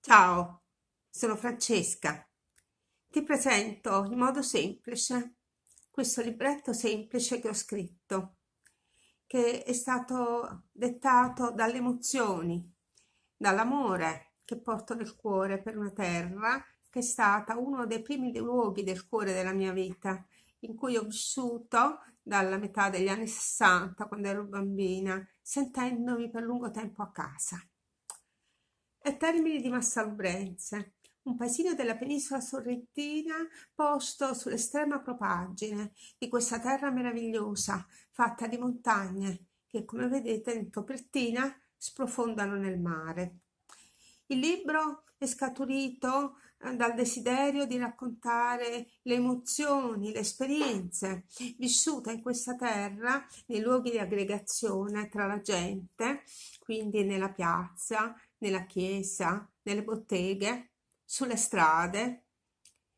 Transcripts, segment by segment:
Ciao, sono Francesca. Ti presento in modo semplice questo libretto semplice che ho scritto, che è stato dettato dalle emozioni, dall'amore che porto nel cuore per una terra che è stata uno dei primi luoghi del cuore della mia vita, in cui ho vissuto dalla metà degli anni 60, quando ero bambina, sentendomi per lungo tempo a casa. E Termini di Massalubrense, un paesino della penisola sorrentina posto sull'estrema propaggine di questa terra meravigliosa, fatta di montagne, che come vedete in copertina sprofondano nel mare. Il libro è scaturito dal desiderio di raccontare le emozioni, le esperienze vissute in questa terra, nei luoghi di aggregazione tra la gente, quindi nella piazza, nella chiesa, nelle botteghe, sulle strade,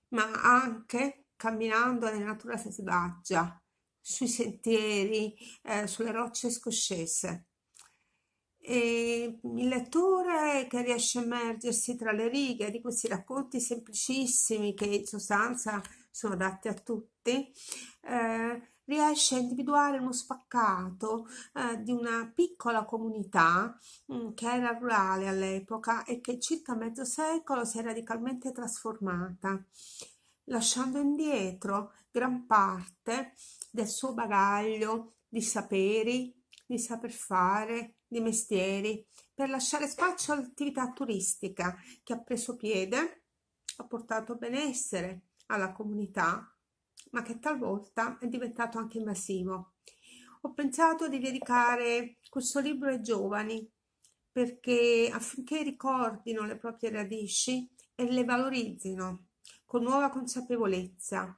ma anche camminando nella natura selvaggia, sui sentieri, sulle rocce scoscese. E il lettore che riesce a immergersi tra le righe di questi racconti semplicissimi, che in sostanza sono adatti a tutti, riesce a individuare uno spaccato di una piccola comunità che era rurale all'epoca e che in circa mezzo secolo si è radicalmente trasformata, lasciando indietro gran parte del suo bagaglio di saperi, di saper fare, di mestieri, per lasciare spazio all'attività turistica che ha preso piede, ha portato benessere alla comunità, ma che talvolta è diventato anche invasivo. Ho pensato di dedicare questo libro ai giovani perché affinché ricordino le proprie radici e le valorizzino con nuova consapevolezza,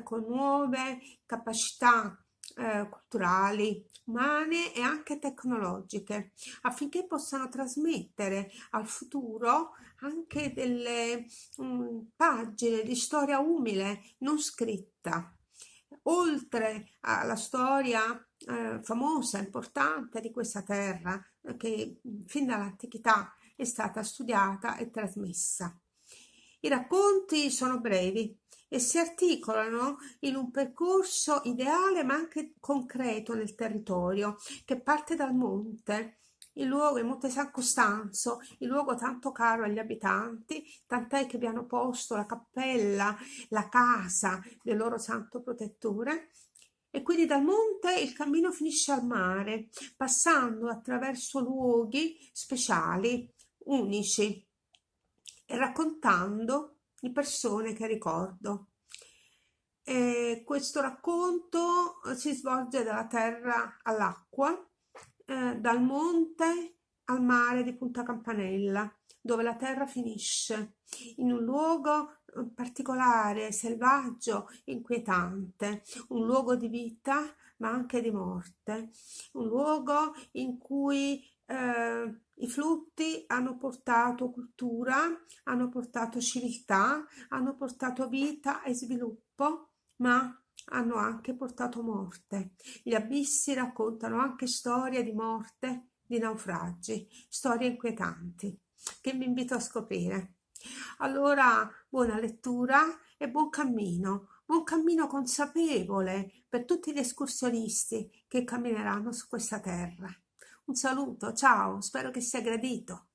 con nuove capacità culturali, umane e anche tecnologiche, affinché possano trasmettere al futuro anche delle pagine di storia umile, non scritta. Oltre alla storia famosa, importante di questa terra, che fin dall'antichità è stata studiata e trasmessa. I racconti sono brevi e si articolano in un percorso ideale ma anche concreto nel territorio, che parte dal monte, il luogo, il Monte San Costanzo, il luogo tanto caro agli abitanti, tant'è che vi hanno posto la cappella, la casa del loro santo protettore. E quindi dal monte il cammino finisce al mare, passando attraverso luoghi speciali, unici, e raccontando di persone che ricordo. E questo racconto si svolge dalla terra all'acqua, dal monte al mare di Punta Campanella, dove la terra finisce, in un luogo particolare, selvaggio, inquietante, un luogo di vita ma anche di morte, un luogo in cui i flutti hanno portato cultura, hanno portato civiltà, hanno portato vita e sviluppo, ma hanno anche portato morte. Gli abissi raccontano anche storie di morte, di naufragi, storie inquietanti che vi invito a scoprire. Allora, buona lettura e buon cammino consapevole per tutti gli escursionisti che cammineranno su questa terra. Un saluto, ciao, spero che sia gradito.